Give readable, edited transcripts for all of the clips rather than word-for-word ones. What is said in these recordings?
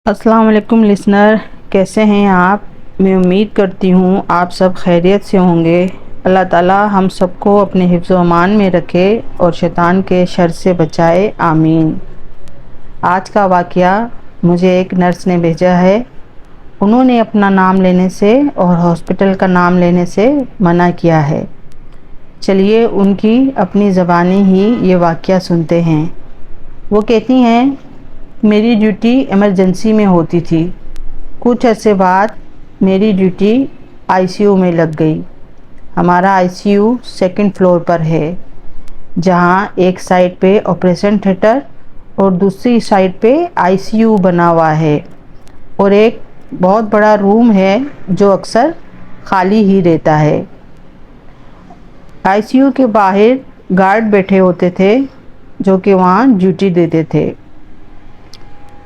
अस्सलाम वालेकुम लिसनर, कैसे हैं आप। मैं उम्मीद करती हूँ आप सब खैरियत से होंगे। अल्लाह ताला हम सबको अपने हिफ्ज़ व अमान में रखे और शैतान के शर से बचाए, आमीन। आज का वाक़या मुझे एक नर्स ने भेजा है। उन्होंने अपना नाम लेने से और हॉस्पिटल का नाम लेने से मना किया है। चलिए उनकी अपनी ज़बानी ही ये वाक़या सुनते हैं। वो कहती हैं, मेरी ड्यूटी इमरजेंसी में होती थी। कुछ अरसे बाद मेरी ड्यूटी आईसीयू में लग गई। हमारा आईसीयू सेकंड फ्लोर पर है, जहां एक साइड पे ऑपरेशन थिएटर और दूसरी साइड पे आईसीयू बना हुआ है और एक बहुत बड़ा रूम है जो अक्सर खाली ही रहता है। आईसीयू के बाहर गार्ड बैठे होते थे जो कि वहाँ ड्यूटी देते थे।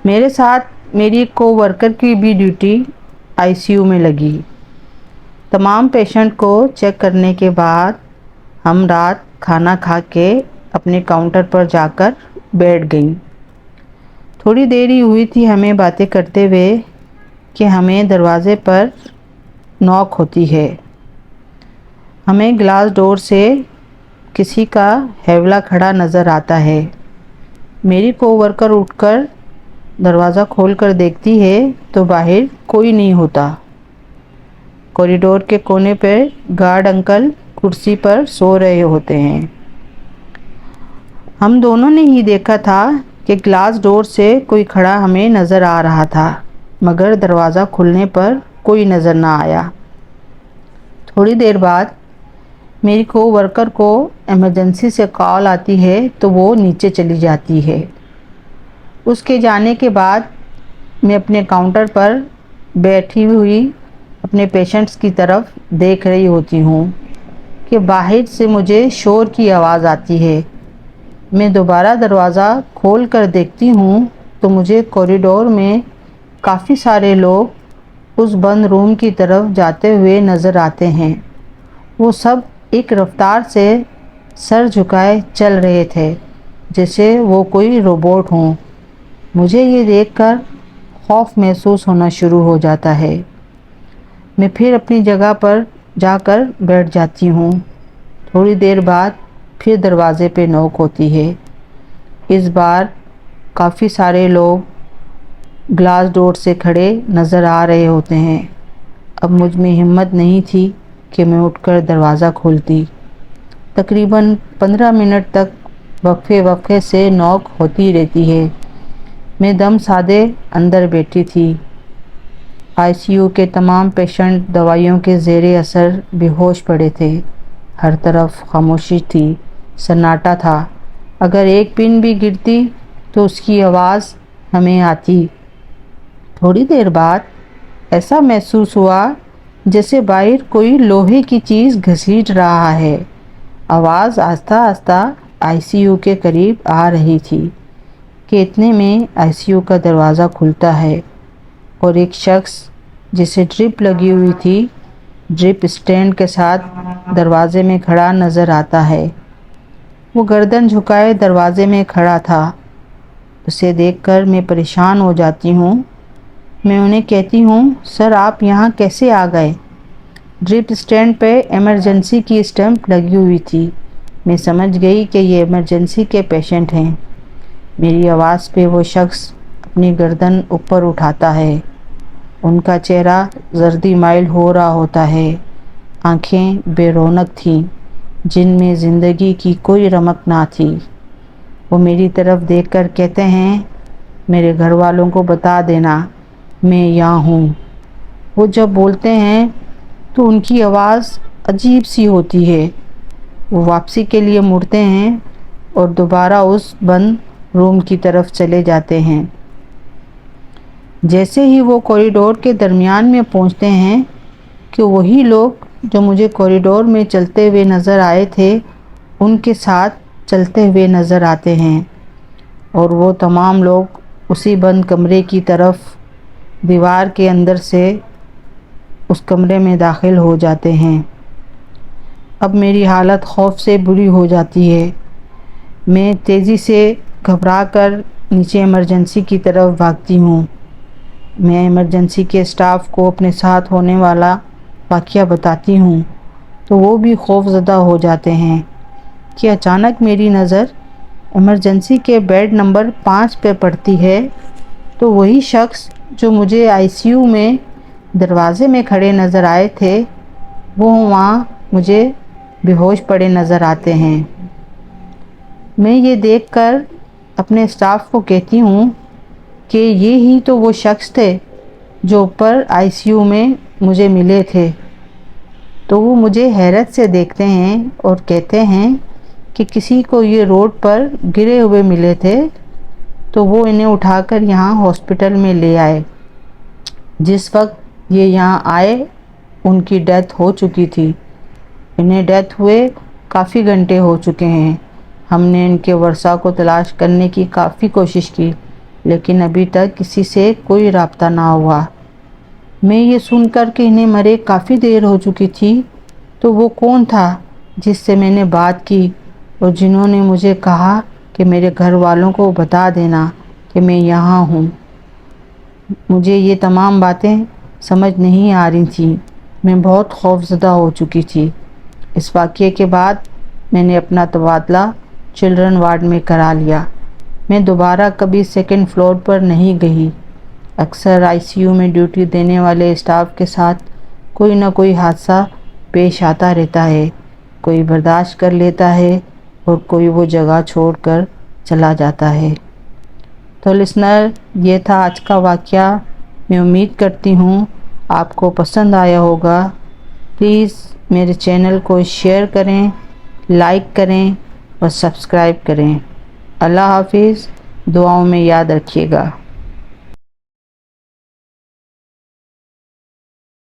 मेरे साथ मेरी कोवर्कर की भी ड्यूटी आईसीयू में लगी। तमाम पेशेंट को चेक करने के बाद हम रात खाना खा के अपने काउंटर पर जाकर बैठ गई। थोड़ी देर ही हुई थी हमें बातें करते हुए कि हमें दरवाज़े पर नॉक होती है। हमें ग्लास डोर से किसी का हैवला खड़ा नज़र आता है। मेरी कोवर्कर उठकर दरवाज़ा खोलकर देखती है तो बाहर कोई नहीं होता। कॉरिडोर के कोने पर गार्ड अंकल कुर्सी पर सो रहे होते हैं। हम दोनों ने ही देखा था कि ग्लास डोर से कोई खड़ा हमें नज़र आ रहा था, मगर दरवाज़ा खुलने पर कोई नज़र ना आया। थोड़ी देर बाद मेरी कोवर्कर को इमरजेंसी से कॉल आती है तो वो नीचे चली जाती है। उसके जाने के बाद मैं अपने काउंटर पर बैठी हुई अपने पेशेंट्स की तरफ देख रही होती हूँ कि बाहर से मुझे शोर की आवाज़ आती है। मैं दोबारा दरवाज़ा खोल कर देखती हूँ तो मुझे कॉरिडोर में काफ़ी सारे लोग उस बंद रूम की तरफ जाते हुए नज़र आते हैं। वो सब एक रफ्तार से सर झुकाए चल रहे थे, जैसे वो कोई रोबोट हों। मुझे ये देखकर खौफ महसूस होना शुरू हो जाता है। मैं फिर अपनी जगह पर जाकर बैठ जाती हूँ। थोड़ी देर बाद फिर दरवाज़े पे नॉक होती है। इस बार काफ़ी सारे लोग ग्लास डोर से खड़े नज़र आ रहे होते हैं। अब मुझ में हिम्मत नहीं थी कि मैं उठकर दरवाज़ा खोलती। तकरीबन 15 मिनट तक वक्फे से नॉक होती रहती है। मैं दम साधे अंदर बैठी थी। आईसीयू के तमाम पेशेंट दवाइयों के ज़ेरे असर बेहोश पड़े थे। हर तरफ खामोशी थी, सन्नाटा था। अगर एक पिन भी गिरती तो उसकी आवाज़ हमें आती। थोड़ी देर बाद ऐसा महसूस हुआ जैसे बाहर कोई लोहे की चीज़ घसीट रहा है। आवाज़ आस्ता आस्ता आईसीयू के करीब आ रही थी कि इतने में आईसीयू का दरवाज़ा खुलता है और एक शख्स जिसे ड्रिप लगी हुई थी, ड्रिप स्टैंड के साथ दरवाज़े में खड़ा नज़र आता है। वो गर्दन झुकाए दरवाज़े में खड़ा था। उसे देखकर मैं परेशान हो जाती हूँ। मैं उन्हें कहती हूँ, सर आप यहाँ कैसे आ गए। ड्रिप स्टैंड पे इमरजेंसी की स्टैंप लगी हुई थी। मैं समझ गई कि ये इमरजेंसी के पेशेंट हैं। मेरी आवाज़ पे वो शख्स अपनी गर्दन ऊपर उठाता है। उनका चेहरा जर्दी माइल हो रहा होता है। आंखें बेरौनक थीं, जिनमें ज़िंदगी की कोई रमक ना थी। वो मेरी तरफ देखकर कहते हैं, मेरे घर वालों को बता देना मैं यहाँ हूँ। वो जब बोलते हैं तो उनकी आवाज़ अजीब सी होती है। वो वापसी के लिए मुड़ते हैं और दोबारा उस बंद रूम की तरफ चले जाते हैं। जैसे ही वो कॉरिडोर के दरमियान में पहुंचते हैं कि वही लोग जो मुझे कॉरिडोर में चलते हुए नज़र आए थे, उनके साथ चलते हुए नज़र आते हैं और वो तमाम लोग उसी बंद कमरे की तरफ दीवार के अंदर से उस कमरे में दाखिल हो जाते हैं। अब मेरी हालत खौफ से बुरी हो जाती है। मैं तेज़ी से घबराकर नीचे इमरजेंसी की तरफ भागती हूँ। میں ایمرجنسی کے اسٹاف کو اپنے ساتھ ہونے والا واقعہ بتاتی ہوں تو وہ بھی خوف زدہ ہو جاتے ہیں کہ اچانک میری نظر ایمرجنسی کے بیڈ نمبر 5 پہ پڑتی ہے تو وہی شخص جو مجھے ICU میں دروازے میں کھڑے نظر آئے تھے وہ وہاں مجھے بے ہوش پڑے نظر آتے ہیں۔ میں یہ دیکھ کر اپنے اسٹاف کو کہتی ہوں کہ یہ ہی تو وہ شخص تھے جو اوپر ICU میں مجھے ملے تھے۔ تو وہ مجھے حیرت سے دیکھتے ہیں اور کہتے ہیں کہ کسی کو یہ روڈ پر گرے ہوئے ملے تھے تو وہ انہیں اٹھا کر یہاں ہاسپٹل میں لے آئے۔ جس وقت یہ یہاں آئے ان کی ڈیتھ ہو چکی تھی۔ انہیں ڈیتھ ہوئے کافی گھنٹے ہو چکے ہیں۔ ہم نے ان کے ورثاء کو تلاش کرنے کی کافی کوشش کی لیکن ابھی تک کسی سے کوئی رابطہ نہ ہوا۔ میں یہ سن کر کہ انہیں مرے کافی دیر ہو چکی تھی تو وہ کون تھا جس سے میں نے بات کی اور جنہوں نے مجھے کہا کہ میرے گھر والوں کو بتا دینا کہ میں یہاں ہوں۔ مجھے یہ تمام باتیں سمجھ نہیں آ رہی تھیں۔ میں بہت خوفزدہ ہو چکی تھی۔ اس واقعے کے بعد میں نے اپنا تبادلہ چلڈرن وارڈ میں کرا لیا۔ میں دوبارہ کبھی سیکنڈ فلور پر نہیں گئی۔ اکثر ICU میں ڈیوٹی دینے والے اسٹاف کے ساتھ کوئی نہ کوئی حادثہ پیش آتا رہتا ہے۔ کوئی برداشت کر لیتا ہے اور کوئی وہ جگہ چھوڑ کر چلا جاتا ہے۔ تو لسنر، یہ تھا آج کا واقعہ۔ میں امید کرتی ہوں آپ کو پسند آیا ہوگا۔ پلیز میرے چینل کو شیئر کریں، لائک کریں اور سبسکرائب کریں۔ اللہ حافظ، دعاؤں میں یاد رکھیے گا۔